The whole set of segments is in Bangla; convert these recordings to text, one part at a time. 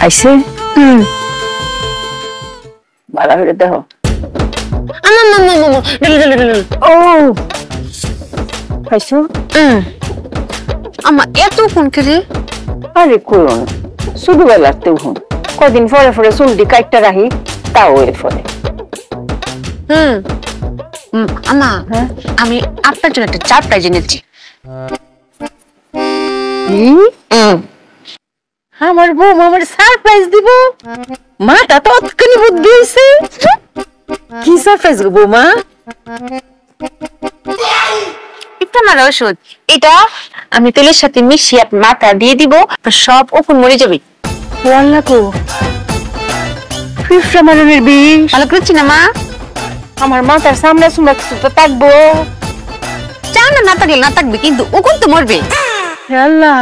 খাইছে ভালো করে দেখো ও খাইছো আমা এত ফোন করে আরে করো না ছোটবেলাতেও হন কদিন পরে পরে চুলটি কাটটা রাখি তাও এর ফলে আমা আমি আপনার জন্য একটা সারপ্রাইজ এনেছি আমার বউ আমার সারপ্রাইজ দিব মাটা তো অতখানি বুদ্ধি হয়েছে কি সারপ্রাইজ গো বৌমা এটা আমার ওষুধ এটা আমি তেলের সাথে মিশিয়ে আপনার মাথা দিয়ে দিব সব ওপর মরে যাবে আল্লাহ গো ফিফরা মারনের বিষ ভালো করছি না মা আমার মাথার সামনে সুমরা কিছু তো থাকবো চানা না থাকলে না থাকবে কিন্তু ওগুন তো মরবে আল্লাহ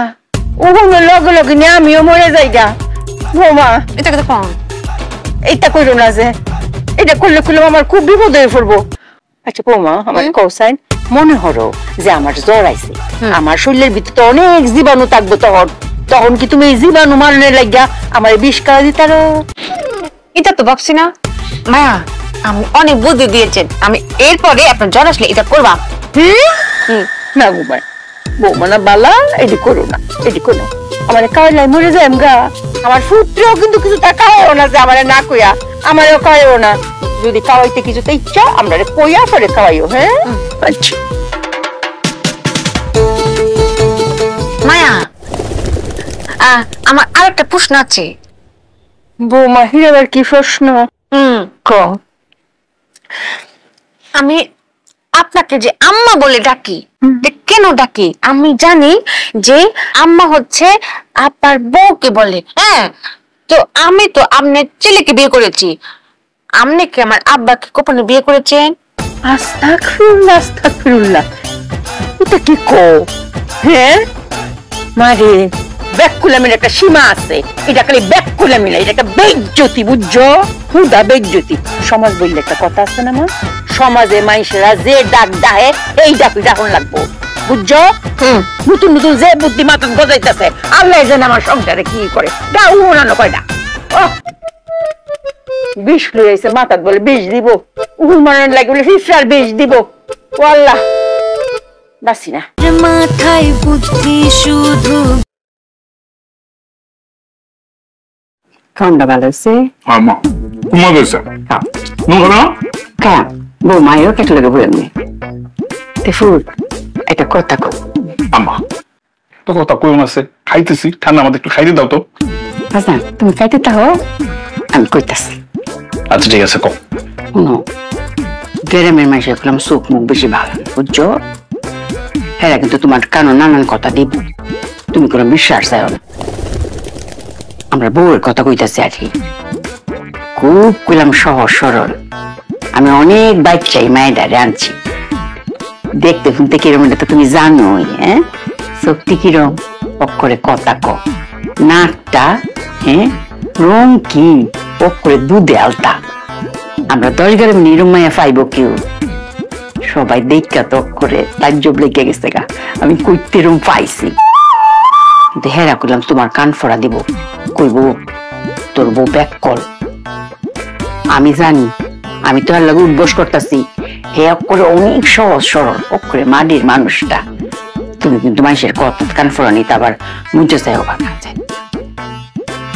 ওগুনের লগে লগে নিয়ে আমিও মরে যাইগা বৌমা এটা কথা কম এইটা কইরো না যে এটা করলে আমার খুব বিপদ হয়ে পড়বো আচ্ছা বৌমা আমার কৌসাইন মনে হলো যে আমার জ্বর আইছে আমার শরীরের ভিতরে অনেক জীবাণু থাকবো তখন কি তুমি এই জীবাণু মারণের লাগিয়া আমার বিষ খাওয়া দিতারো এটা তো ভাবছি না মা আমি অনেক বুদ্ধি দিয়েছেন আমি এরপরে আপনার জ্বর আসলে এটা করবা না বৌমা বৌমা না বালা এটি করো না এটি করো আমার কাওয়াই মরে যায় গা আমার পুত্রও কিন্তু কিছু তা খাওয়াও না যে আমার না কইয়া আমারও খাওয়াও না যদি খাওয়াইতে কিছুতে ইচ্ছা আমরা কইয়া পরে খাওয়াইও হ্যাঁ আচ্ছা মায়া আমার আরেকটা প্রশ্ন আছে বৌমা হিরাবার কি প্রশ্ন কম আমি আপনাকে যে আম্মা বলে ডাকি কেন ডাকি আমি জানি যে আম্মা হচ্ছে আপনার বউকে বলে হ্যাঁ তো আমি তো আপনার ছেলেকে বিয়ে করেছি আপনি কি আমার আব্বাকে গোপনে বিয়ে করেছেন আস্তাগফিরুল্লাহ আস্তাগফিরুল্লাহ এটা কি কো হ্যাঁ মারে ব্যাকুলামের একটা সীমা আছে এটা খালি ব্যাকুলামি না এটা একটা বেইজ্জতি বুঝছো হুদা বেইজ্জতি সমাজ বললে একটা কথা আছে না মা সমাজে মানুষেরা যে ডাক ডাহে এই ডাকই ডাকন লাগবো বুঝছো নতুন নতুন যে বুদ্ধি মাথা গজাইতেছে আল্লাহ জানে আমার সংসারে কি করে ডাউ ওনানো কয়টা বিষ লইছে মাথাত বলে বিষ দিব উহুল মারার লাগে বলে ফিফরার বিষ দিব ও আল্লাহ বাসি না মাথায় বুদ্ধি শুধু খাওয়াটা ভালো হয়েছে কুমা গেছে বউ মায়েরও কেটে লাগে বলে ফুল একটা কথা কো আম্মা তো কথা কই আছে খাইতেছি ঠান্ডা আমাদের একটু খাইতে দাও তো হাসান তুমি খাইতে তাও আমি কইতাছি আচ্ছা ঠিক আছে কও গ্রামের মানুষের করলাম চোখ মুখ বেশি ভালো বুঝছো হ্যাঁ কিন্তু তোমার কানো নানান কথা দিব তুমি কোনো বিশ্বাস চাও না আমরা বউয়ের কথা কইতাছি আর কি খুব কইলাম সহজ সরল আমি অনেক বাচ্চাই মায়েরারে আনছি দেখতে শুনতে কিরম এটা তো তুমি জানোই হ্যাঁ সত্যি কিরম পক্ষরে কথা ক নাকটা হ্যাঁ রং কি পক্ষরে দুধে আলতা আমরা 10 গ্রাম নিরমাইয়া পাইব কেউ সবাই দেখা তো করে তাজ্জব লেগে গেছে গা আমি কইতে রুম পাইছি কিন্তু হেরা করলাম তোমার কান ফোড়া দিব কইব তোর বউ ব্যাক কল আমি জানি আমি তো আর লাগে উদ্বোস করতেছি হে করে অনেক সহজ সরল অক্ষরে মাটির মানুষটা তুমি কিন্তু মানুষের কথা কান ফোড়া নিতে আবার মুজে চাই অবাক না যায়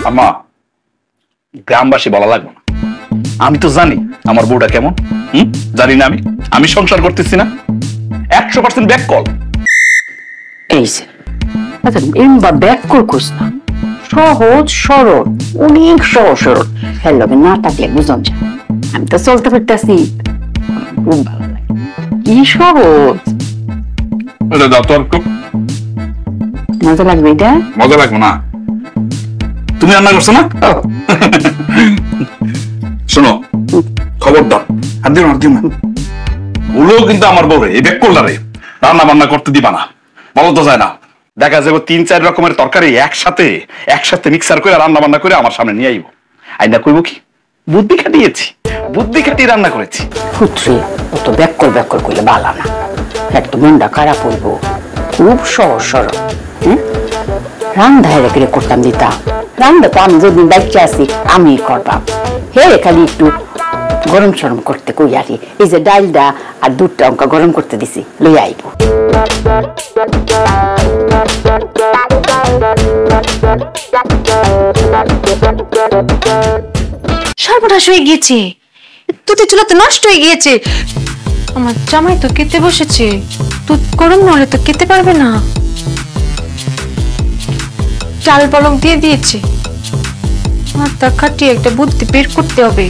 আম্মা গ্রামবাসী বলা লাগবে না আমি তো জানি আমার বউটা কেমন জানি না আমি সংসার করতেছি না 100% ব্যাক কল এই যে আচ্ছা এমবা ব্যাক কল কোস না সহজ সরল অনেক সহজ সরল হ্যাঁ লগে না থাকলে বুঝন যায় আমি তো চলতে ফিরতেছি খুব ভালো লাগে কি সহজ এটা দাও তো একটু মজা লাগবে এটা মজা লাগবে না তুমি রান্না করছো না শোনো খবরদার হাত দিও না ওগুলো কিন্তু আমার বউরে এই ব্যাক কলটারে রান্না বান্না করতে দিবা না বলো তো যায় না দেখা যাবে 3-4 রকমের তরকারি একসাথে মিক্সার করে রান্না বান্না করে আমার সামনে নিয়ে আইব আইনা কইব কি বুদ্ধি খাটিয়ে রান্না করেছি পুত্রে অত ব্যাক কল করলে ভালো না একদম মনটা খারাপ হইব খুব সহজ সরল রান্ধায় রেখে করতাম দিতা রান্না তো আমি যদি বাচ্চা আছি আমি করবাম। হে খালি একটু গরম সরম করতে কই আরি, এই যে ডালটা আর দুধটা অঙ্কা গরম করতে দিছি, লই আইব। সর্বনাশ হয়ে গিয়েছে, দুধের চুলা তো নষ্ট হয়ে গিয়েছে। আমার জামাই তো খেতে বসেছে, দুধ গরম না হলে তো খেতে পারবে না। চাল বলক দিয়ে দিয়েছে, মাথা খাটিয়ে একটা বুদ্ধি বের করতে হবে।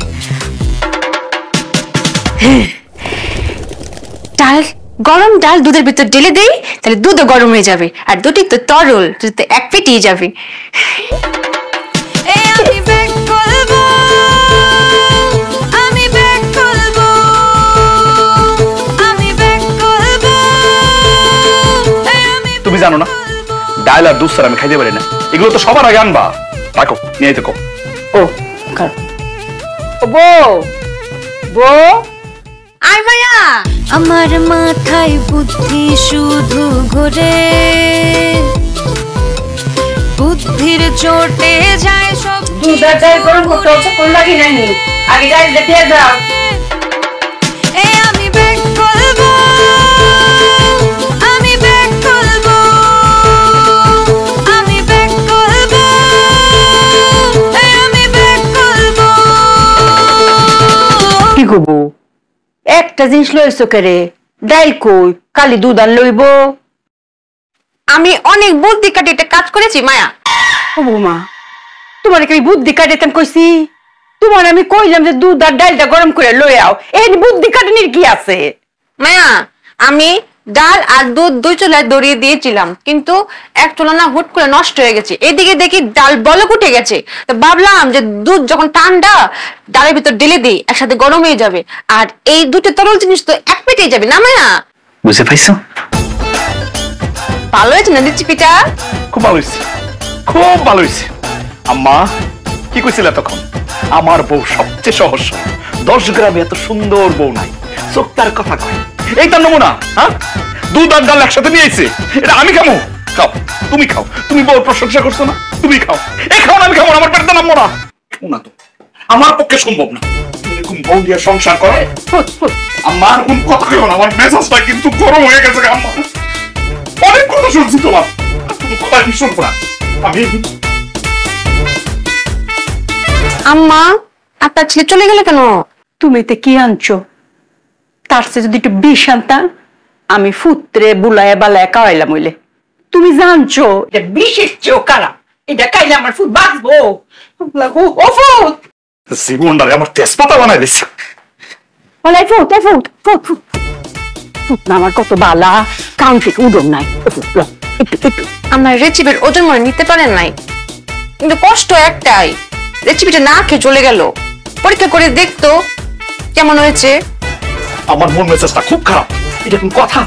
ডাল গরম ডাল দুধের ভিতর ঢেলে দেই, তাহলে দুধও গরম হয়ে যাবে, আর দুধই তো তরল, দুধ তো এক পেটিয়ে যাবে। তুমি জানো না ডাল আর দুধ আমি খাইতে পারি না, এগুলো তো সবার আগে আনবা। রাখো, নিয়ে দেখো। ও বউ, বউ আয় মায়া, আমার মাথায় বুদ্ধি শুধু ঘোরে, বুদ্ধির চোটে যায় সব। দুধ আর ডাল গরম করতে হচ্ছে, কোন লাগি নাই, আগে ডাল দিয়ে দাও। আমি ব্যাক করব, আমি ব্যাক করব, আমি ব্যাক করব, আমি ব্যাক করব। কি করবো? একটা জিনিস লইছো কেরে, ডাল কই, কালি দুধ আর লইব। আমি অনেক বুদ্ধি কাটিয়ে একটা কাজ করেছি মায়া। ও বৌমা, তোমার কি বুদ্ধি কাটাইতাম কইছি? তোমার আমি কইলাম যে দুধ আর ডালটা গরম করে লই আও, এই বুদ্ধি কাটানির কি আছে? মায়া, আমি ডাল আর দুধ দুই চুলায় দড়িয়ে দিয়েছিলাম, কিন্তু এক চুলা না হুট করে নষ্ট হয়ে গেছে। এদিকে দেখি ডাল বলক উঠে গেছে, তো ভাবলাম যে দুধ যখন ঠান্ডা ডালের ভিতর ঢেলে দিই, একসাথে গরম হয়ে যাবে, আর এই দুটো তরল জিনিস তো এক পেটে যাবে না মায়া। বুঝে পাইছো? ভালো হয়েছে না রেসিপিটা? খুব ভালো হয়েছে, খুব ভালো হয়েছে। আম্মা কি কইছিলে তখন? আমার বউ সবচেয়ে সহজ, 10 গ্রামে এত সুন্দর বউ নাই, চোখ তার কথা কয়। এই তার নমুনা। হ্যাঁ, দুধ আর ডাল একসাথে নিয়ে আইছে, এটা আমি খামো? খাও, তুমি খাও, তুমি বউর প্রশংসা করছো না, তুমি খাও। এই খাও না, আমি খাবো না, আমার পেটটা নামবো না। না তো, আমার পক্ষে সম্ভব না। এরকম বউ দিয়ে সংসার করো। আমার কোন কথা কেউ না, আমার মেজাজটা কিন্তু গরম হয়ে গেছে আম্মা। অনেক কথা শুনছি তোমার, কোনো কথা আমি শুনবো না। আমি আম্মা, আপনার ছেলে চলে গেল কেন? তুমি এতে কি আনছো? তার চেয়ে যদি একটু বিষ আনতাম, আমি ফুত্রে বুলায় বালায় খাওয়াইলাম হইলে। তুমি জানছো এটা বিষের চেয়েও খারাপ, এটা খাইলে আমার ফুট বাঁচবো। ও ফুট, জীবনটারে আমার তেজপাতা বানাই দিচ্ছে। বলাই foot, foot foot foot foot না, আমার কত বালা কাউন থেকে উদম নাই। একটু একটু আমার রেসিপির ওজন মনে নিতে পারেন নাই, কিন্তু কষ্ট একটাই, রেসিপিটা না খেয়ে চলে গেল। পরীক্ষা করে দেখতো কেমন হয়েছে। আমার মন মেজাজটা খুব খারাপ। এটা কোন কথা?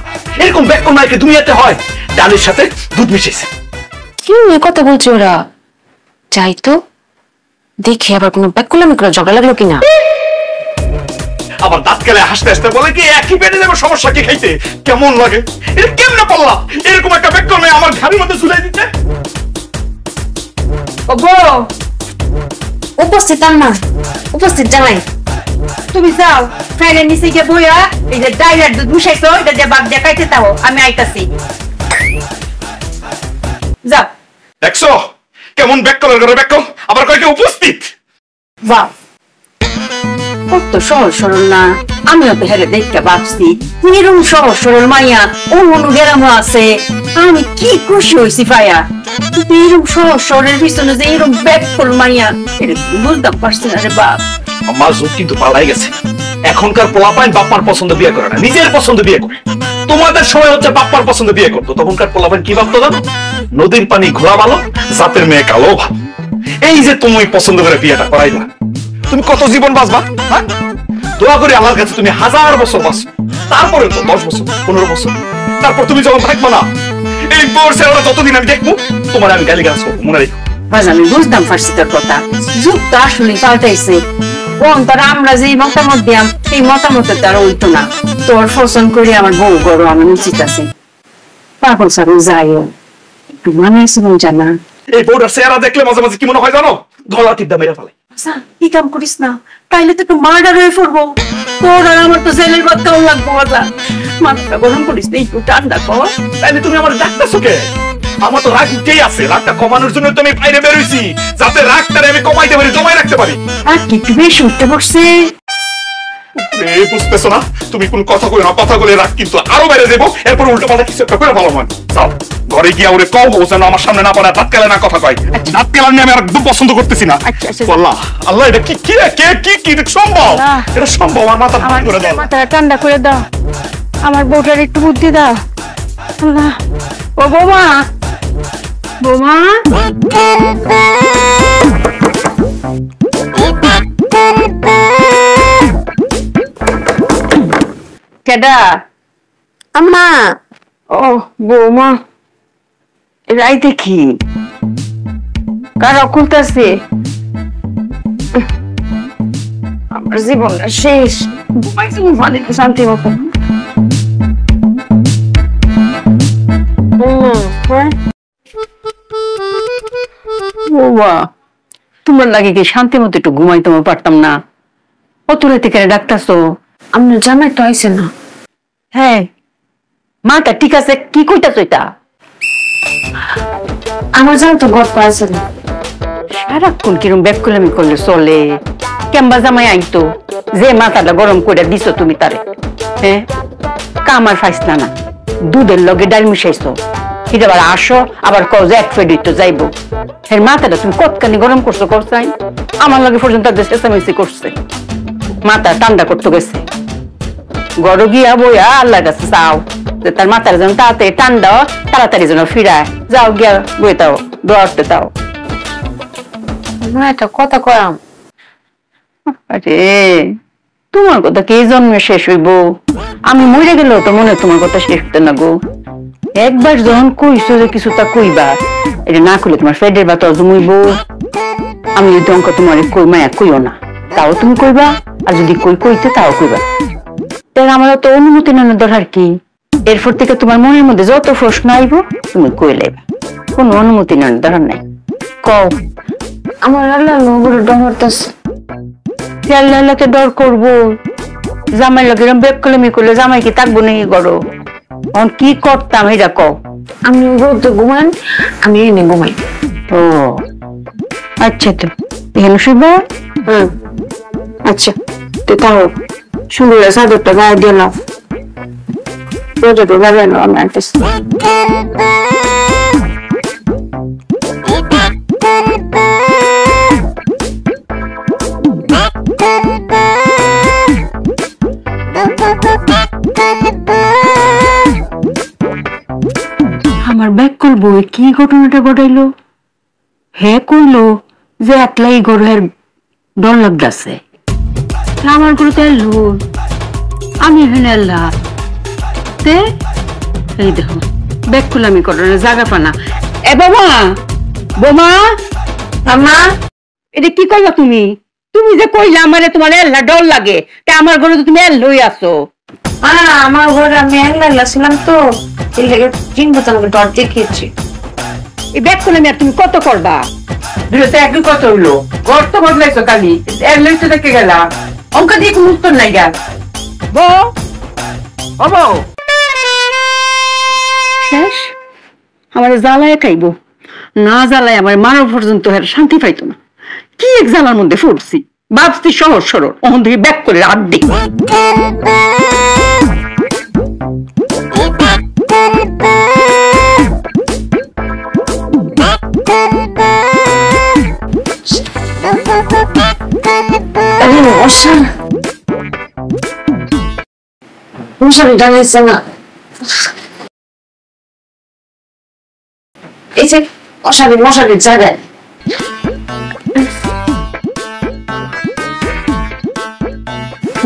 এরকম ব্যাক কোন নাইকে দুনিয়াতে হয়? ডালের সাথে দুধ মিশিয়েছে। কি নিয়ে কথা বলছে ওরা? যাই তো দেখি আবার কোনো ব্যাকুলামি করে ঝগড়া লাগলো কিনা। আবার দাঁত কেলে হাসতে হাসতে বলে কি একই পেটে যাবে, সমস্যা কি খাইতে? কেমন লাগে? এটা কেমনে পারলা এরকম একটা ব্যাক করবে আমার ঘাড়ির মধ্যে ঝুলাই দিতে? ও বউ, উপস্থিত আম্মা, উপস্থিত জামাই। তুমি যাও ফ্যানের নিচে গিয়ে বইয়া এই যে ডাইলার দুধ মিশাইছো, এটা দিয়ে বাদ দিয়ে খাইতে তাও, আমি আইতাছি। যাও। দেখছো কেমন ব্যাক করার করে ব্যাক কর, আবার কয়েকে উপস্থিত। বাহ, কত সহজ সরল না, আমিও তো হেরে দেখতে ভাবছি এরকম সহজ সরল মাইয়া অন্য গ্রামও আছে। আমি কি খুশি হয়েছি ভাইয়া, কিন্তু এরকম সহজ সরলের পিছনে যে এরকম ব্যাকফুল মাইয়া, এটা বুঝতাম পারছি না রে বাপ। আমার যুগ কিন্তু পালাই গেছে। এখনকার পোলাপাইন বাপ্পার পছন্দ বিয়ে করে না, নিজের পছন্দ বিয়ে করে। তোমাদের সময় হচ্ছে বাপ্পার পছন্দ বিয়ে করতো, তখনকার পোলাপাইন কি ভাবতো জানো? নদীর পানি ঘোলা ভালো, জাতের মেয়ে কালো ভালো। এই যে তুমি পছন্দ করে বিয়েটা করাইলা, তুমি কত জীবন বাঁচবা? হ্যাঁ, দোয়া করি আল্লাহর কাছে তুমি 1000 বছর বাঁচো, তারপরে তো 10 বছর 15 বছর, তারপর তুমি যখন থাকবো না, এই বর্ষে ওরা যতদিন আমি দেখবো তোমার আমি গালি গাছ করবো, মনে রেখো। বাস আমি বুঝতাম পারছি তোর কথা, যুগ তো আসলে পাল্টাইছে। তারা আমরা যে মতামত দিয়াম সেই মতামতে তারা ওইতো না। তোর পছন্দ করে আমার বউ গরু আমি উচিত আছে। পাগল সাগল যাই একটু মানাইছে জানা, এই বউটার চেহারা দেখলে মাঝে মাঝে কি মনে হয় জানো, গলা টিপটা মেরে ফেলে। কি কাম করিস না, তাইলে তো একটু মার্ডার হয়ে পড়বো। তোর আর আমার তো জেলের বাচ্চাও লাগবো। মাথাটা গরম করিস না, একটু ঠান্ডা কর। তাইলে তুমি আমার ডাকতেছো কে? আমার তো রাগ উঠেই আছে, রাগটা কমানোর জন্য তো আমি বাইরে বেরোইছি, যাতে রাগটারে আমি কমাইতে পারি, জমাই রাখতে পারি। আর কি একটু বেশি উঠতে বসছে। বুঝতেছো না, তুমি কোন কথা কই না, কথা বলে রাগ কিন্তু আরো বেড়ে দেবো, এরপর উল্টো পাল্টা কিছু একটা করে ভালো হয়। যাও ঘরে গিয়া ওরে কও যেন আমার সামনে না পারে, দাঁত কেলা না কথা কয়। দাঁত কেলা নিয়ে আমি আর একদম পছন্দ করতেছি না। আল্লাহ আল্লাহ, এটা কি কি কে কি কি এটা সম্ভব? এটা সম্ভব? আমার মাথা ভাঙ করে দাও, মাথাটা ঠান্ডা করে দাও, আমার বউটার একটু বুদ্ধি দাও। আল্লাহ, ও বৌমা, বৌমা, কেডা? আম্মা। ও বৌমা, রাই দেখি কারা খুলতেছে। আমার জীবনটা শেষ। ঘুমাইছি পানিতে শান্তি মতো। বৌমা, তোমার লাগে কি শান্তি মতো একটু ঘুমাইতে পারতাম না? অত রাতে কেন ডাকতাছো? আপনার জামাই তো আইছে না। হ্যাঁ, মাটা ঠিক আছে, কি কইতাছ এটা? আমার জামাই তো গল্প আছে না। সারাক্ষণ কিরম ব্যাককুলামি করলে চলে? কেম্বা জামাই আইতো যে মাথাটা গরম করে দিছো তুমি তারে? হ্যাঁ, কামার ফাইসলা না, দুধের লগে ডাল মিশাইছো। এটা আবার আসো আবার কও যে এক ফেডি তো যাইবো। এর মাথাটা তুমি কতখানি গরম করছো করছাই? আমার লগে পর্যন্ত চেঁচামেচি করছে, মাথা ঠান্ডা করতে গেছে। গড় গিয়া বইয়া আল্লাহ কাছে চাও যে তার মাথার যেন তাড়াতাড়ি ঠান্ডা তাড়াতাড়ি যেন ফিরায়। যাও গিয়া বই তাও দোয়ারতে তাও। একটা কথা কয়াম। আরে তোমার কথা কি জন্মে শেষ হইব? আমি মরে গেলেও তো মনে তোমার কথা শেষ হতে না গো। একবার যখন কইছো যে কিছু তা কইবা, এটা না করলে তোমার ফেডের বা তজম হইব। আমি যদি অঙ্ক তোমার কই মায়া কইও না, তাও তুমি কইবা, আর যদি কই কইতে তাও কইবা। তাই আমার তো অনুমতি নেওয়ার দরকার কি? এরপর থেকে তোমার মনের মধ্যে যত প্রশ্ন আইব তুমি কই লাইবা, কোনো অনুমতি নেওয়ার দরকার নাই। কও। আমার আল্লাহ নবুর ডরতেছে। আল্লাহকে ডর করবো? জামাই লাগে বেকলমি করলে জামাই কি থাকবো নাকি গড়ো? এখন কি করতাম এটা কও। আপনি রোদে ঘুমান, আমি এনে ঘুমাই। ও আচ্ছা, তো এখানে শুইবা? আচ্ছা, তো তাও সুন্দর চাদরটা গায়ে দিলাম। রোদে গায়ে আমি আনতেছি। আমার ব্যাগ করবো কি ঘটনাটা ঘটাইলো? হে কইলো যে একলাই ঘরের ডর লাগতেছে। আমার ঘরে তো এলো, আমি এখানে এলাম। এই দেখো ব্যাগ খুলামি করার জায়গা পানা। এ বোমা, বোমা, আম্মা, এটা কি করলা তুমি? তুমি যে কইলা আমারে তোমার এল্লা ডর লাগে, তা আমার ঘরে তো তুমি এল্লই আছো। আমার ঘরে আমি একলা ছিলাম তো, এই লেগে 3 বছর আগে ডর দেখিয়েছি। এই ব্যাগ খুলামি আর তুমি কত করবা? দুটো একই কত হইলো, ঘর তো বদলাইছো খালি, এল্লই তো দেখে গেলা। অঙ্ক দিয়ে কোনো উত্তর নাই গা। বউ, ও বউ, শেষ আমার জ্বালায় খাইব না, জ্বালায় আমার মানব পর্যন্ত শান্তি পাইতো না। কি এক জ্বালার মধ্যে পড়ছি, ভাবছি সহজ সরল, ওখান থেকে ব্যাক করে রাত দিই। মশারি টাঙাইছে না, এই যে মশারির জায়গায়।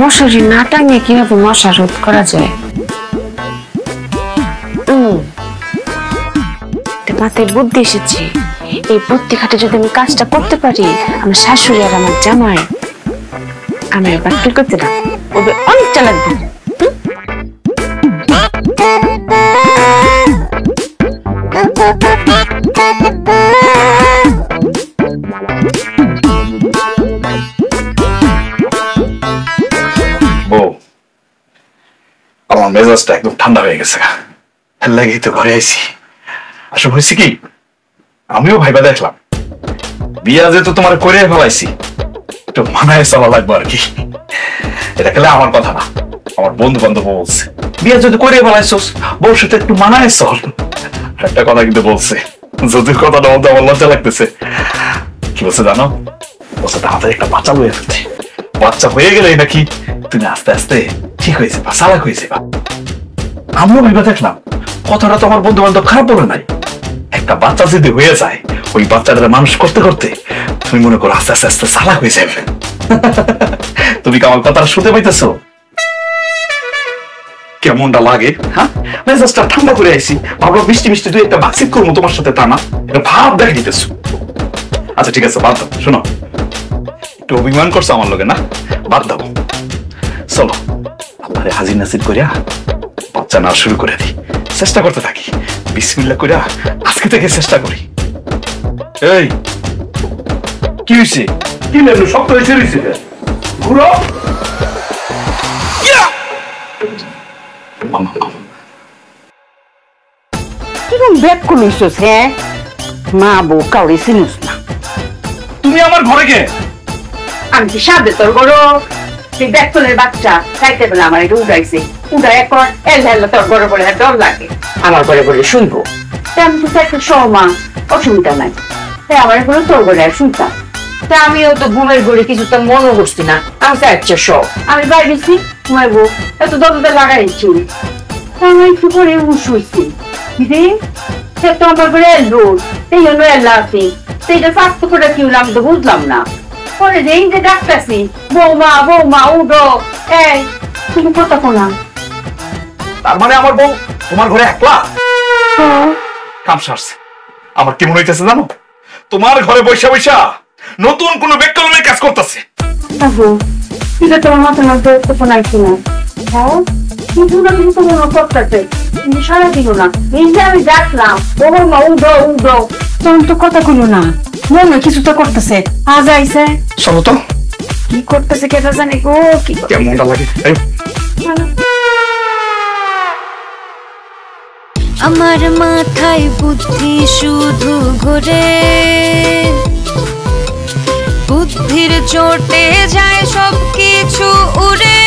মশারি না টাঙিয়ে কিভাবে মশা রোধ করা যায়? মাথায় বুদ্ধি এসেছে। এই বুদ্ধি খাটে যদি আমি কাজটা করতে পারি, আমার শাশুড়ি আর আমার জামাই আমার বাতিল করতে না, ওদের অনেকটা লাগবে। আমার মেজাজটা একদম ঠান্ডা হয়ে গেছে, লাগেই তো ঘরে আইছি। আসলে হয়েছে কি, আমিও ভাইবা দেখলাম বিয়া যেহেতু তোমার করে ফেলাইছি, একটু মানায় চলা লাগবে আর কি। এটা খেলে আমার কথা না, আমার বন্ধু বান্ধব বলছে বিয়া যদি করে ফেলাইছোস বউর সাথে একটু মানায় চল। একটা কথা কিন্তু বলছে, যদির কথাটা বলতে আমার লজ্জা লাগতেছে। কি বলছে জানো? বলছে তাড়াতাড়ি একটা বাচ্চা লয়ে ফেলতে, বাচ্চা হয়ে গেলে নাকি তুমি আস্তে আস্তে ঠিক হয়ে যাবা, চালাক হয়ে যাবা। আমিও ভেবে দেখলাম কথাটা তো আমার বন্ধু বান্ধব খারাপ বলে নাই। একটা বাচ্চা যদি হয়ে যায়, ওই বাচ্চাটা মানুষ করতে করতে তুমি মনে করো আস্তে আস্তে আস্তে চালাক হয়ে যাবে। তুমি কি আমার কথাটা শুনতে পাইতেছো? কেমনটা লাগে? হ্যাঁ, মেজাজটা ঠান্ডা করে আইছি, ভাবলাম মিষ্টি মিষ্টি দুই একটা বাকসিট করবো তোমার সাথে, তা না, এটা ভাব দেখে দিতেছো। আচ্ছা ঠিক আছে, বাদ দাও। শোনো, একটু অভিমান করছো আমার লোকে না, বাদ দাও। চলো আল্লাহরে হাজির নাসির করিয়া বাচ্চা না শুরু করে দিই, চেষ্টা করতে থাকি। বিসমিল্লাহ করিয়া আজকে থেকে চেষ্টা করি। এই কি হয়েছে? কি লেবু শক্ত হয়েছে ঘুরো। কিরম ব্যাগ খুলিস? হ্যাঁ, মা বউ কাউরে চিনুস না। তুমি আমার ঘরে কে? আমি কি সাবে তোর বড় সেই ব্যাগ ফুলের বাচ্চা খাইতে বেলা আমার এটা উড়াইছে, উড়াই এখন এল তোর বড় বড় ডর লাগে আমার ঘরে বলে শুনবো। আমি তো একটা সহমা, অসুবিধা নাই। তাই আমার ঘরে তোর ঘরে শুনতাম। তা আমিও তো ঘুমের ঘরে কিছু তো মনে করছি না, আমি তো একটা সব আমি বাইরেছি ঘুমাইবো, এত দরজা লাগাইছি। আমি একটু করে উস হয়েছি রে, সে তো আমার ঘরে এলো, সেই জন্য এল্লা আছে, সেইটা স্বাস্থ্য করে কি হলো আমি তো বুঝলাম না। পরে যে এই যে ডাকতেছি বৌমা বৌমা উঠো, এই তুমি কথা শোনা। তার মানে আমার বউ তোমার ঘরে একলা? কাম সারছে। আমার কি মনে হইতেছে জানো? তোমার ঘরে বৈশা বৈশা নতুন কোন বেককলমের কাজ করতেছে। এটা তোমার মাথার মধ্যে তখন আইছি না, কিন্তু না কিন্তু মনে করতেছে তুমি সারা দিল না। এই যে আমি ডাকলাম বৌমা উঠো উঠো, তখন তো কথা কইলো না, মনে কিছু তো করতেছে। আজ আইছে, চলো তো। কি করতেছে কেটা জানে গো, কি কেমনটা লাগে? আমার মাথায় বুদ্ধি শুধু ঘোরে, বুদ্ধির চোটে যায় সব কিছু উড়ে।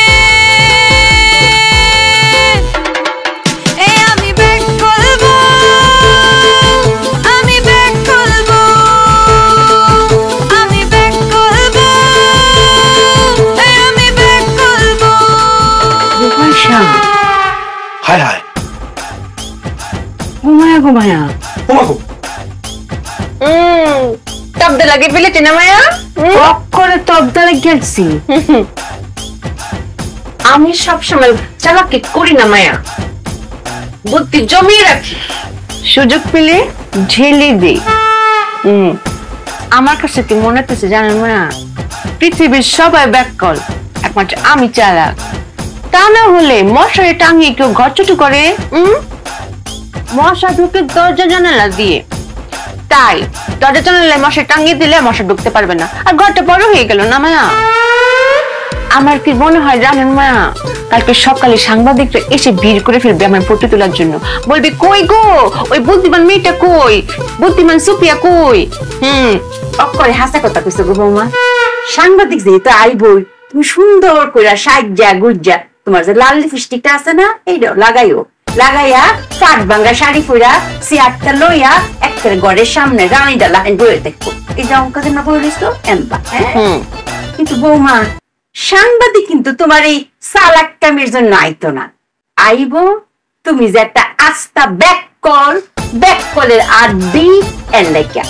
আমি ব্যাক করবো, আমি ব্যাক করবো, আমি ব্যাক করবো, আমি ব্যাক করবো। হায় হায়, ঘুমায়া ঘুমায়া তোমাকে তবদা লাগে ফেলেছি না মায়া? করে তবদা গেছি। আমি সবসময় চালাকি করি না মায়া, বুদ্ধি জমিয়ে রাখি, সুযোগ পেলে ঢেলে দিই। আমার কাছে কি মনে হচ্ছে জানেন মায়া, পৃথিবীর সবাই ব্যাককল, একমাত্র আমি চালাক। তা না হলে মশারি টাঙিয়ে কেউ ঘর ছুটু করে? মশা ঢুকে দরজা জানালা দিয়ে, তাই দরজা জানালা মশা টাঙিয়ে দিলে মশা ঢুকতে পারবে না, আর ঘরটা বড় হয়ে গেল না মায়া। আমার কি মনে হয় জানেন মায়া, কালকে সকালে সাংবাদিকরা এসে ভিড় করে ফেলবে আমার ফটো তোলার জন্য, বলবে কই গো ওই বুদ্ধিমান মেয়েটা কই, বুদ্ধিমান সুপিয়া কই। অক্ষরে হাসা কথা কইছো গো বৌমা। সাংবাদিক যেহেতু আইবই, তুমি সুন্দর করে সাজ্জা গুজ্জা তোমার যে লাল লিপস্টিকটা আছে না, এইটাও লাগাইও, লাগাইয়া কাঠ ভাঙ্গা শাড়ি পরা চেয়ারটা লইয়া একটা ঘরের সামনে রানীটা লাইন বয়ে দেখো। এই যে অঙ্কা যেন বলিস তো এমবা। কিন্তু বৌমা সাংবাদিক কিন্তু তোমার এই চালাক কামের জন্য আইতো না, আইবো তুমি যে একটা আস্থা ব্যাককলের আড্ডি এর লেখা।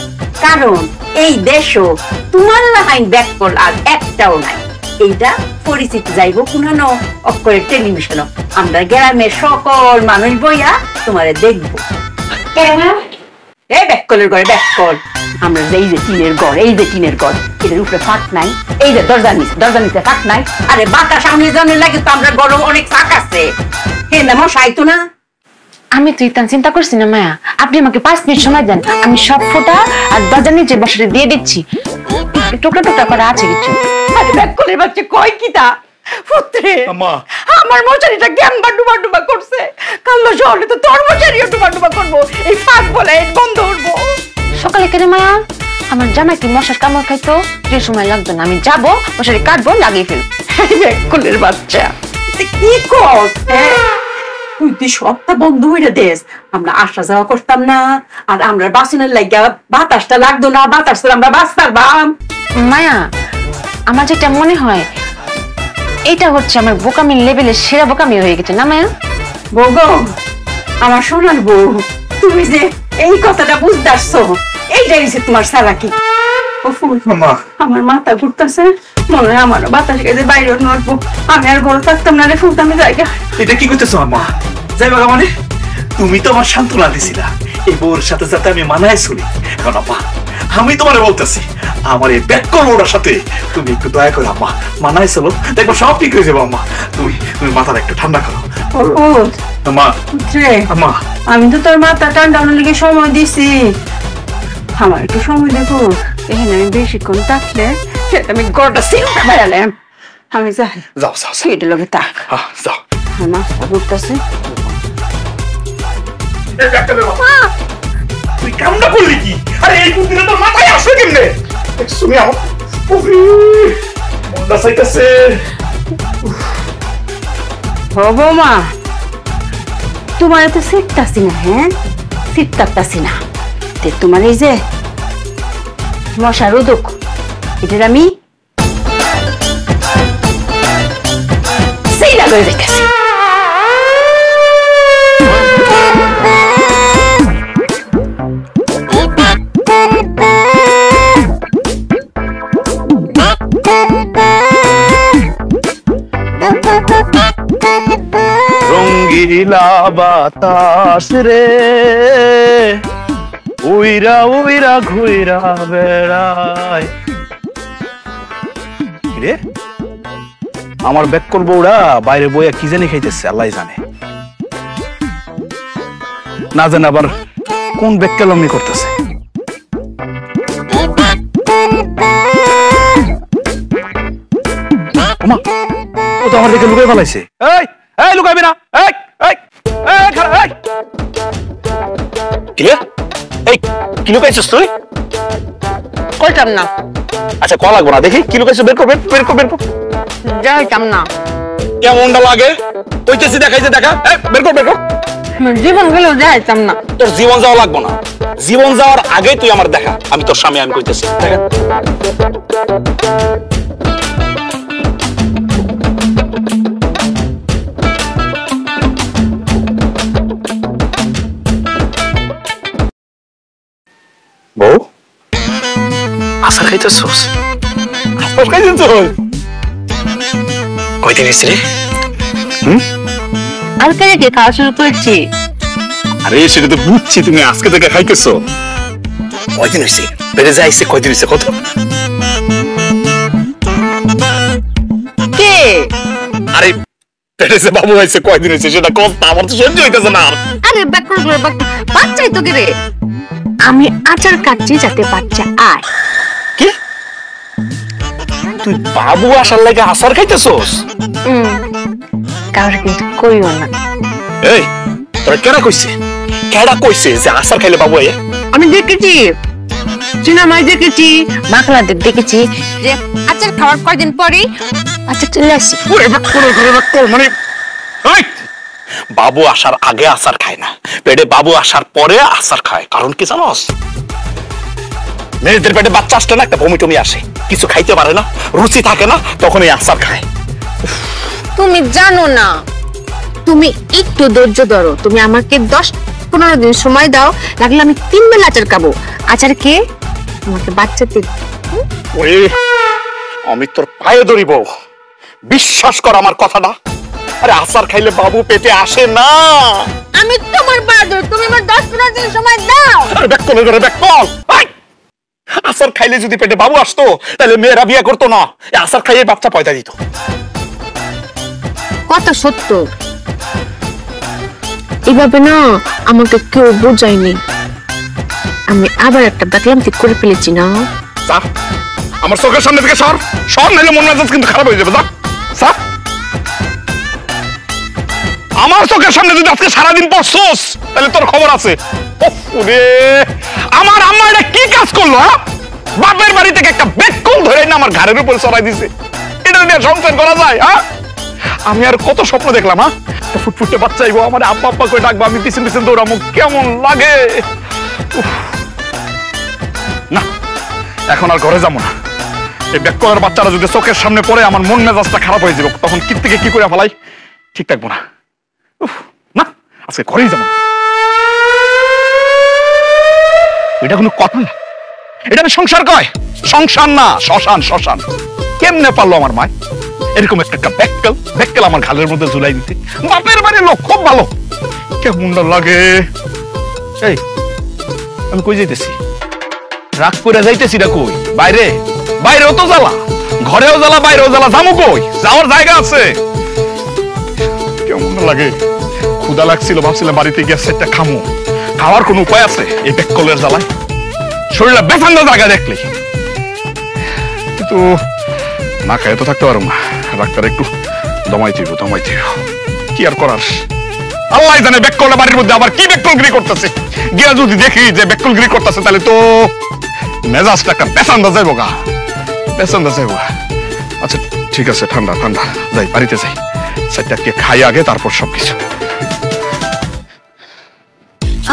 কারণ এই দেশও তোমার লাইন ব্যাককল আর একটাও নাই, এইটা পরিচিত যাইব কোনানো অক্ষরের টেলিভিশনও। আমরা গ্রামের সকল মানুষ বইয়া তোমারে দেখবো। এই ব্যাককলের ঘরে ব্যাককল, আমরা এই যে টিনের ঘর, এই যে টিনের ঘর, এটার উপরে ফাঁক নাই, এই যে দরজা নিচে ফাঁক নাই। আরে বাতাস সামনে জানে লাগে তো আমরা গরম অনেক ফাঁক আছে, হে না মশা আইতো না। আমি তো ইতান চিন্তা করছি না মায়া, আপনি আমাকে 5 মিনিট সময় দেন, আমি সব ফোঁটা আর দরজা নিচে বসাতে দিয়ে দিচ্ছি। টুকরা টুকরা করা আছে কিছু। আরে ব্যাককলের বাচ্চা কয় কি তা পুত্রে, আম্মা আমার মশারিটা কেমবা ডুবা ডুবা করছে, কালো শহরে তো তোর মশারিও ডুবা ডুবা করবো, এই ফাঁক বলে বন্ধ উঠবো। সকালে কেন মায়া আমার জামাই কি মশার কামড় খাইতো? যে সময় লাগবে না, আমি যাবো মশারি কাটবো, লাগিয়ে ফেলবো। ব্যাকুলের বাচ্চা, এটা কি কস? তুই তুই সবটা বন্ধ হইয়া দেস, আমরা আসা যাওয়া করতাম না, আর আমরা বাসনের লাগিয়া বাতাসটা লাগতো না, বাতাস আমরা বাঁচতাম। মায়া আমার যেটা মনে হয় এটা হচ্ছে আমার বোকামির লেভেলের সেরা বোকামি হয়ে গেছে না মায়া? বউ গো, আমার সোনার বউ, তুমি যে এই কথাটা বুঝতে আসছো, এইটাই হচ্ছে তোমার চালাকি। ও ফুল, আমার মাথা ঘুরতেছে, মনে হয় আমার বাতাস গেছে বাইরে নড়বো, আমি আর ঘরে থাকতাম না রে ফুল, আমি জায়গা। এটা কি করতেছো আম্মা? যাই বাবা, মানে তুমি তো আমার সান্ত্বনা দিছিলা এই বউর সাথে যাতে আমি মানায় চলি। এখন আম্মা আমি তোমারে বলতেছি, আমার এই ব্যাককল ওটার সাথে তুমি একটু দয়া করে আম্মা মানায় চলো, দেখবো সব ঠিক হয়ে যাবো। আম্মা তুমি তুমি মাথাটা একটু ঠান্ডা করো। আম্মা আম্মা, আমি তো তোর মাথা ঠান্ডা লিগে সময় দিছি, আমার একটু সময় দেখো। এখানে আমি বেশিক্ষণ থাকলে আমি গড়টা সিলটা বেড়ালাম, আমি যাই। যাও যাও যাও। সেটা লোকে থাক, যাও। আমার মাথা ঘুরতেছে। তুই কামটা করলি কি? আরে এই বুদ্ধিটা তোর মাথায় আসবে কেমনে? তুমি আমার মনটা চাইতেছে। হবো মা, তোমার তো সিটতাছি না, হ্যাঁ সিটতাছি না, তোমার এই যে মশার উদক, এটার আমি সেই লাগাই দেখেছি। রঙ্গিলা বাতাস রে উইরা উইরা ঘুইরা বেড়ায় রে, আমার ব্যাক করবো ওরা বাইরে বইয়া কি জানি খাইতেছে, আল্লাহ জানে। না জানে আবার কোন ব্যাক কালামি করতেছে। ও তো আমার দিকে লুকাই ফেলাইছে। এই এই লুকাইবি না, এই এই এই খারাপ, এই কি রে? এই কি লুকাইছিস তুই? কইতাম না। আচ্ছা কল লাগবো না, দেখি কি লুকাইছিস, বের কর বের কর বের কর। যাইতাম না। কেমনটা লাগে কইতেছি, দেখাইছে দেখা, এই বের কর বের কর। জীবন গেলেও যাইতাম না। তোর জীবন যাওয়া লাগবো না, জীবন যাওয়ার আগে তুই আমার দেখা, আমি তোর স্বামী, আমি কইতেছি দেখা। বউ আশা খাইতেছোস? আশা খাইতেছোস? কয়দিন হয়েছে রে? আজকে থেকে খাওয়া শুরু করেছি। আরে সেটা তো বুঝছি, তুমি আজকে থেকে খাইতেছো। কয়দিন হয়েছে? বেড়ে যাইছে কয়দিন হয়েছে কত? কে? আরে পেটে যে বাবু হয়েছে কয়দিন হয়েছে সেটা কথা আমার তো সহ্য হইতেছে না। আরে বাচ্চাই তো কে রে? আমি আচার কাটছি যাতে বাচ্চা আয়। কি তুই বাবু আসার লাগে আচার খাইতেছোস? কারোর কিন্তু কইও না। এই তোরা কেডা কইছে, কেডা কইছে যে আচার খাইলে বাবু আয়? আমি দেখেছি, সিনেমায় দেখেছি, বাংলাদেশ দেখেছি যে আচার খাওয়ার কয়দিন পরেই বাচ্চা চলে আসে। মানে বাবু আসার আগে আচার খায় না, পেটে বাবু আসার পরে আচার খায়। কারণ কি জানোস? মেয়েদের পেটে বাচ্চা আসলে না একটা বমি টমি আসে, কিছু খাইতে পারে না, রুচি থাকে না, তখন এই আচার খায়। তুমি জানো না, তুমি একটু ধৈর্য ধরো, তুমি আমাকে 10-15 দিন সময় দাও, লাগলে আমি 3 বেলা আচার খাবো। আচার খেয়ে আমাকে বাচ্চা দিন। ওরে আমি তোর পায়ে ধরিব, বিশ্বাস কর আমার কথাটা। আরে আচার খাইলে বাবু পেটে আসে না। আমি তোমার পায়ে ধরি, তুমি আমার 10-15 দিন সময় দাও। আরে ব্যাক কল করে ব্যাক কল। আচার খাইলে যদি পেটে বাবু আসতো তাহলে মেয়েরা বিয়ে করতো না, আচার খাইয়ে বাচ্চা পয়দা দিত। কত সত্য, এভাবে না আমাকে কেউ বোঝায়নি। আমি আবার একটা দেখলাম ঠিক করে ফেলেছি না। আমার চোখের সামনে থেকে সর সর, নাইলে মন মেজাজ কিন্তু খারাপ হয়ে যাবে। যা আমার চোখের সামনে যদি আজকে সারাদিন পড়ছস তাহলে তোর খবর আছে। ওরে আমার আম্মা এটা কি কাজ করলো? হ্যাঁ, বাপের বাড়ি থেকে একটা বেকল ধরে না আমার ঘাড়ের উপর চড়াই দিছে। এটা নিয়ে সংসার করা যায়? হ্যাঁ, আমি আর কত স্বপ্ন দেখলাম। হ্যাঁ, ফুটফুটে বাচ্চা আইবো, আমার আব্বা আব্বা করে ডাকবো, আমি পিছন পিছন দৌড়াবো, কেমন লাগে। না, এখন আর ঘরে যাবো না। এই বেকলের বাচ্চারা যদি চোখের সামনে পড়ে আমার মন মেজাজটা খারাপ হয়ে যাবে, তখন কি থেকে কি করে ফেলাই ঠিক থাকবো না। না, আজকে ঘরেই যাবো। এটা কোনো কথা? এটা আমি সংসার কয়? সংসার না, শ্মশান। শ্মশান কেমনে পারলো আমার মা এরকম একটা বেকল আমার ঘালের মধ্যে ঝুলাই দিতে? বাপের বাড়ির লোক খুব ভালো, কেমন লাগে। এই আমি কই যাইতেছি? রাগ করে যাইতেছি না কই? বাইরেও তো জ্বালা, ঘরেও জ্বালা, বাইরেও জ্বালা, যাবো কই? যাওয়ার জায়গা আছে। কেমন লাগে, ক্ষুধা লাগছিল, ভাবছিলাম বাড়িতে গিয়ে সেটা খামো। খাওয়ার কোন উপায় আছে এই বেকলের জ্বালায়? শরীরে বেফান্দা জায়গা দেখলে কিন্তু না খায় তো থাকতে পারো না। ডাক্তার একটু দমাই দিব। কি আর করার, আল্লাহ জানে বেকলটা বাড়ির মধ্যে আবার কি বেকলগিরি করতেছে। গিয়া যদি দেখি যে বেকলগিরি করতেছে তাহলে তো মেজাজটা একটা পেছান্দা যাইব গা, পেছান্দা যাইব। আচ্ছা ঠিক আছে, ঠান্ডা যাই, বাড়িতে যাই, সেটাকে খাই আগে, তারপর সবকিছু।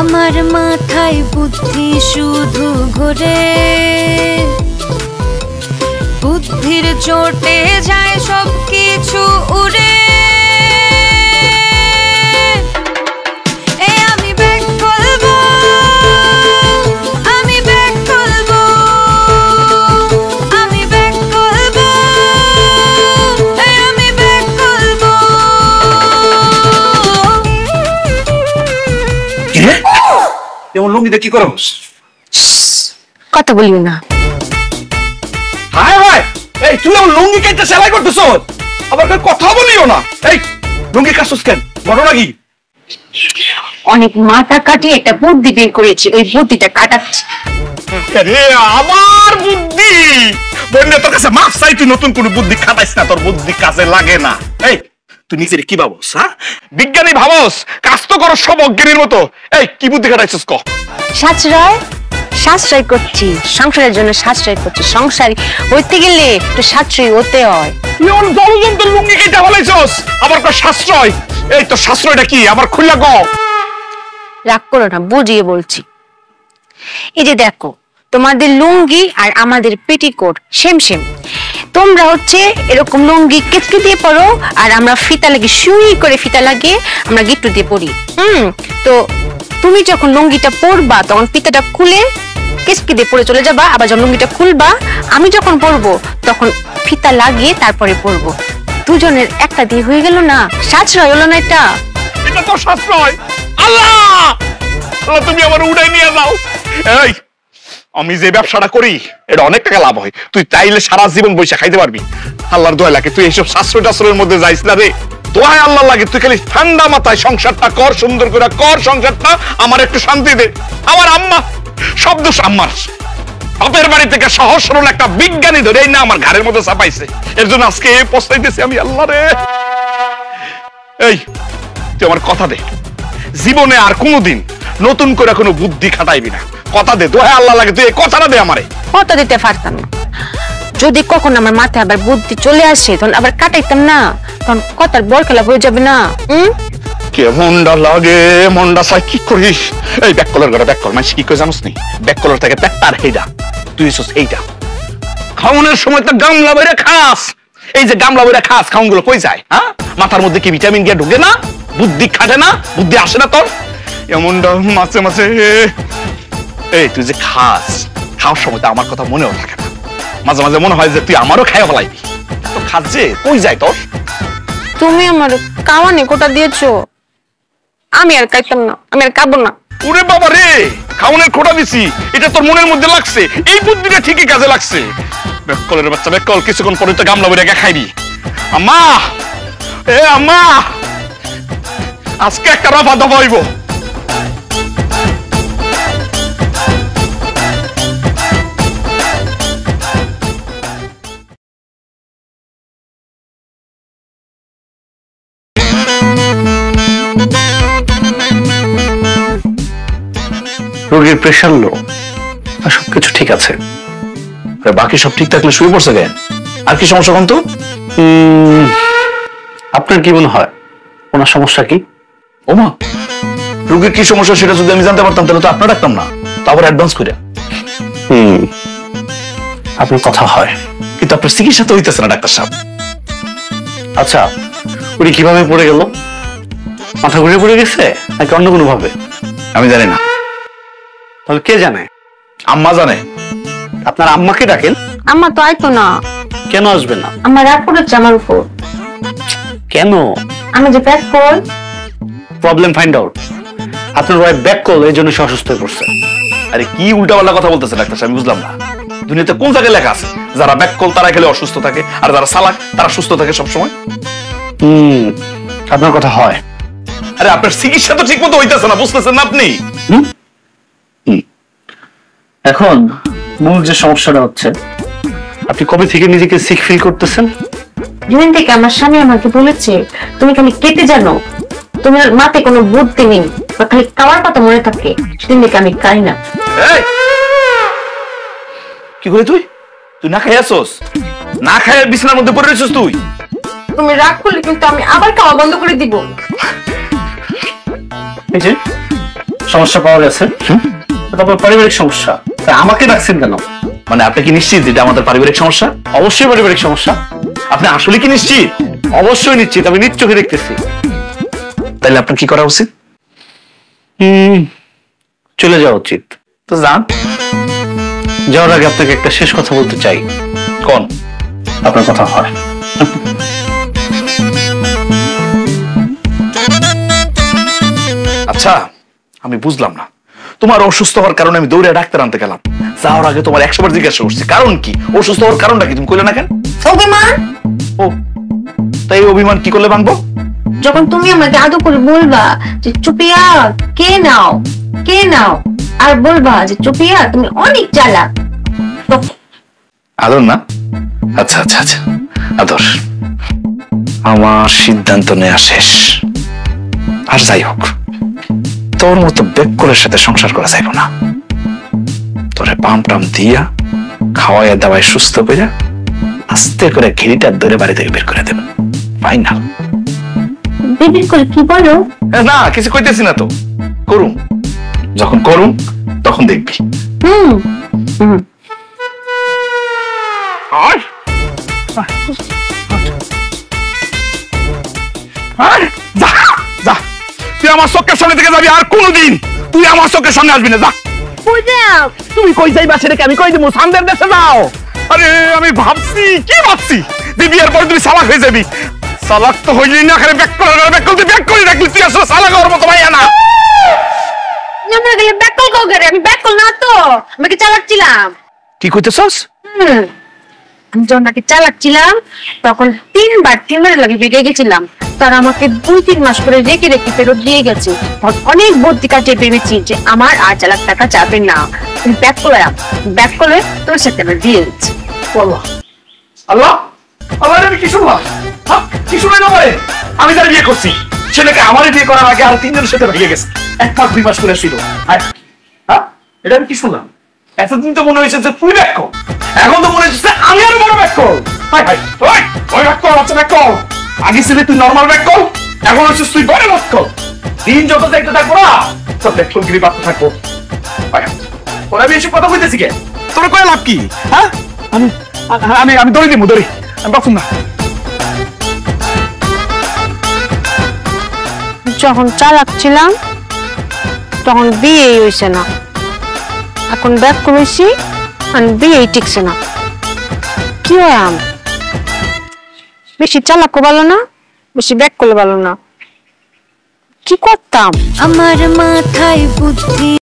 আমার মাথায় বুদ্ধি শুধু ঘোরে, বুদ্ধির চোটে যায় সব কিছু উড়ে। আমি ব্যাক করবো, আমি ব্যাক করবো, আমি ব্যাক করবো, আমি ব্যাক করবো। যেমন লুঙ্গিতে কি করো? কথা বলিও না। হায় হায়, এই তুই আমার লুঙ্গি কেটে সেলাই করতেছ, আবার কথা বলিও না। এই লুঙ্গি কাটছস কেন? ঘটনা কি? অনেক মাথা কাটিয়ে একটা বুদ্ধি বের করেছি, ওই বুদ্ধিটা কাটাচ্ছি। আরে আমার বুদ্ধি বন্ধু, তোর কাছে মাফ চাই, তুই নতুন কোন বুদ্ধি খাটাইস না, তোর বুদ্ধি কাজে লাগে না। এই তুই নিজের কি ভাবস? হ্যাঁ, বিজ্ঞানী ভাবস, কাজ তো করো সব অজ্ঞানীর মতো। এই কি বুদ্ধি খাটাইছিস ক? সাশ্রয় করছি, সংসারের জন্য সাশ্রয় করছি। সংসারী হইতে গেলে একটু সাশ্রয়ী হতে হয়। তুই আমার জলযন্ত্র লুঙ্গি কেটে ফেলাইছস, আবার কয় সাশ্রয়। এই তো সাশ্রয়টা কি আবার খুললা ক? রাগ করো না, বুঝিয়ে বলছি। এই যে দেখো, তোমাদের লুঙ্গি আর আমাদের পেটিকোট সেম। তোমরা হচ্ছে এরকম লুঙ্গি কেচকে দিয়ে পরো, আর আমরা ফিতা লাগিয়ে সুই করে ফিতা লাগিয়ে আমরা গিট্টু দিয়ে পরি। তো তুমি যখন লুঙ্গিটা পরবা তখন ফিতাটা খুলে কেচকে দিয়ে পরে চলে যাবা, আবার যখন লুঙ্গিটা খুলবা আমি যখন পরবো তখন ফিতা লাগিয়ে তারপরে পরবো। দুজনের একটা দিয়ে হয়ে গেল না? সাশ্রয় হলো না এটা? এটা তো সাশ্রয়। আল্লাহ তুমি আমার উড়াই নিয়ে যাও। এই আমি যে ব্যবসাটা করি এটা অনেক টাকা লাভ হয়, তুই চাইলে সারা জীবন বৈশা খাইতে পারবি। আল্লাহর দোয়া লাগে তুই এইসব সাশ্রয় টাশ্রয়ের মধ্যে যাইস না রে। দোয়ায় আল্লাহ লাগে, তুই খালি ঠান্ডা মাথায় সংসারটা কর, সুন্দর করে কর সংসারটা, আমার একটু শান্তি দে। আমার আম্মা, সব দোষ আম্মার। বাপের বাড়ি থেকে সহজ সরল একটা বিজ্ঞানী ধরেই না আমার ঘাড়ের মধ্যে চাপাইছে, এর জন্য আজকে পস্তাইতেছি আমি। আল্লাহ রে, এই তুই আমার কথা দে, জীবনে আর কোনোদিন নতুন করে কোনো বুদ্ধি খাটাইবি না। কথা দে, দোহাই আল্লাহ লাগে, তুই এই কথাটা দে আমারে। কথা দিতে পারতাম না, যদি কখন আমার মাথায় আবার বুদ্ধি চলে আসে তখন আবার কাটাইতাম না, তখন কথার বল খেলা হয়ে যাবে না। কেমনটা লাগে, মনটা চাই কি করিস। এই ব্যাককলের ঘরে ব্যাককল মানে কি করে জানোস নি? ব্যাককলের থেকে পেটটার হেইডা, তুই এসেছিস এইটা। খাওয়ানোর সময় তো গামলা বইরা খাস, এই যে গামলা বইরা খাস, খাওন গুলো কই যায়? হ্যাঁ, মাথার মধ্যে কি ভিটামিন গিয়ে ঢুকে না? বুদ্ধি খাটে না? বুদ্ধি আসে না তোর? এমনটা মাঝে মাঝে। এই তুই যে খাওয়ার সময় তো আমার কথা মনেও থাকে না, মাঝে মাঝে মনে হয় যে তুই আমারও খাইয়া ফেলাইবি। তো খাস যে কই যায় তোর? তুমি আমার কাওয়ানি কোটা দিয়েছো, আমি আর খাইতাম না, আমি আর খাবো না। ওরে বাবা রে, খাওয়ানোর খোটা দিছি, এটা তোর মনের মধ্যে লাগছে, এই বুদ্ধিটা ঠিকই কাজে লাগছে। ব্যাককলের বাচ্চা ব্যাককল, কিছুক্ষণ পরে তো গামলা বইরা খাইবি। আম্মা, এ আম্মা, আজকে একটা রফা দফা হইব। রোগীর প্রেশার লো, আর সবকিছু ঠিক আছে। আর বাকি সব ঠিক থাকলে শুয়ে পড়ছে কেন? আর কি সমস্যা কোন তো? আপনার কি মনে হয় ওনার সমস্যা কি? ওমা, রোগীর কি সমস্যা সেটা যদি আমি জানতে পারতাম তাহলে তো আপনার রাখতাম না, তারপর অ্যাডভান্স করে। আপনার কথা হয়, কিন্তু আপনার চিকিৎসা তো হইতেছে না ডাক্তার সাহেব। আচ্ছা, উনি কিভাবে পড়ে গেল? মাথা ঘুরে পড়ে গেছে নাকি অন্য কোনো ভাবে? আমি জানি না। তাহলে কে জানে? আম্মা জানে। আপনার আম্মাকে ডাকেন। আম্মা তো আইতো না। কেন আসবে না? আমার রাগ করেছে আমার উপর। কেন? আমি যে back call. Problem find out. আপনার ওয়াইফ ব্যাক কল, এই জন্য সে অসুস্থ হয়ে পড়ছে। আরে কি উল্টাপাল্টা কথা বলতেছে ডাক্তার সাহেব, আমি বুঝলাম না। দুনিয়াতে কোন জায়গায় লেখা আছে যারা ব্যাক কল তারা খেলে অসুস্থ থাকে, আর যারা চালাক তারা সুস্থ থাকে সবসময়? আপনার কথা হয়। আরে আপনার চিকিৎসা তো ঠিক মতো হইতেছে না, বুঝতেছেন না আপনি? এখন মূল যে সমস্যাটা হচ্ছে, আপনি কবে থেকে নিজেকে সিক ফিল করতেছেন? যেদিন থেকে আমার স্বামী আমাকে বলেছে তুমি খালি কেটে জানো, তোমার মাথায় কোনো বুদ্ধি নেই, বা খালি খাওয়ার কথা মনে থাকে, সেদিন থেকে আমি খাই না। এই, কি করে তুই তুই না খাই আসোস? না খাই বিছানার মধ্যে পড়ে রয়েছিস তুই? তুমি রাগ করলে কিন্তু আমি আবার খাওয়া বন্ধ করে দিব। এই যে সমস্যা পাওয়া গেছে, তারপর পারিবারিক সমস্যা, আমাকে ডাকছেন কেন? মানে আপনি কি নিশ্চিত এটা আমাদের পারিবারিক সমস্যা? অবশ্যই পারিবারিক সমস্যা। আপনি আসলে কি নিশ্চিত? অবশ্যই নিশ্চিত, আমি নিজ চোখে দেখতেছি। তাহলে আপনার কি করা উচিত? চলে যাওয়া উচিত। তো যান। যাওয়ার আগে আপনাকে একটা শেষ কথা বলতে চাই। কোন? আপনার কথা হয়। আচ্ছা, আমি বুঝলাম না, তোমার অসুস্থ হওয়ার কারণে আমি দৌড়ে ডাক্তার আনতে গেলাম, যাওয়ার আগে তোমার 100 বার জিজ্ঞাসা করছি কারণ কি, অসুস্থ হওয়ার কারণটা কি, তুমি কইলে না কেন? অভিমান। ও, তাই অভিমান কি করলে ভাঙবো? যখন তুমি আমাকে আদর করে বলবা যে চুপিয়া কে নাও কে নাও, আর বলবা যে চুপিয়া তুমি অনেক চালাক, আদর না? আচ্ছা আচ্ছা আচ্ছা, আদর। আমার সিদ্ধান্ত নেওয়া শেষ। আর যাই হোক, তোর মতো বেককলের সাথে সংসার করা যাইব না। তোরে পাম টাম দিয়া খাওয়াইয়া দাওয়াই সুস্থ করে আস্তে করে ঘিরিটা ধরে বাড়ি থেকে বের করে দেব। ফাইনাল। বেবি করে কি বলো? না কিছু কইতেছি না তো, করুম। যখন করুম তখন দেখবি। আর যা যা, তুই আমার চোখের সামনে থেকে যাবি, আর কোনোদিন তুই আমার চোখের সামনে আসবি না। যা। তুমি কই যাইবা সেটাকে আমি কই দিবো? সামনের দেশে যাও। আরে আমি ভাবছি, কি ভাবছি, বিয়ের পর তুমি সালাক হয়ে যাবি। সালাক তো হইলি না, খালি ব্যাক করে রাখলি, তুই আসলে সালাক হওয়ার মতো ভাইয়া না। আমরা গেলে ব্যাকল কও করে, আমি ব্যাকল না তো, আমি কি চালাক ছিলাম? কি কইতেছস? আমি যখন নাকি চালাক ছিলাম তখন 3 বার লাগে বেরিয়ে গেছিলাম, তারা আমাকে 2-3 মাস করে রেখে রেখে ফেরত দিয়ে গেছে। অনেক বুদ্ধি কাটিয়ে ভেবেছি যে আমার আর চালাক টাকা যাবে না, আমি ব্যাক করে তোর সাথে আমার বিয়ে হচ্ছে। আল্লাহ আল্লাহ আল্লাহ, আমি কি শুনলাম? কি শুনে না ভাই? আমি তার বিয়ে করছি, ছেলেকে আমারই বিয়ে করার আগে আর 3 জনের সাথে ভেঙে গেছে, 1 মাস 2 মাস করে ছিল। এটা আমি কি শুনলাম? এতদিন তো মনে হয়েছে যে তুই ব্যাক কর, এখন তো মনে হচ্ছে আমি আরো বড় ব্যাক কর। ওই ব্যাক কর, আচ্ছা ব্যাক কর। আগে ছিল তুই নর্মাল ব্যাক কর, এখন হচ্ছে তুই বড় ব্যাক কর। দিন যত দেখতে থাকবো না, সব ব্যাক কর গিরি বাড়তে থাকবো। ওরা আমি এসব কথা বলতেছি কে? তোর কয়ে লাভ কি? হ্যাঁ, আমি দড়ি দিব, দড়ি আমি বাঁচুন না। যখন চালাক ছিলাম তখন বিয়ে হয়েছে না, এখন ব্যাক করেছি আর বিয়ে টিকছে না। কি হয়, বেশি চালাকও ভালো না, বেশি ব্যাক করলে ভালো না। কি করতাম? আমার মাথায় বুদ্ধি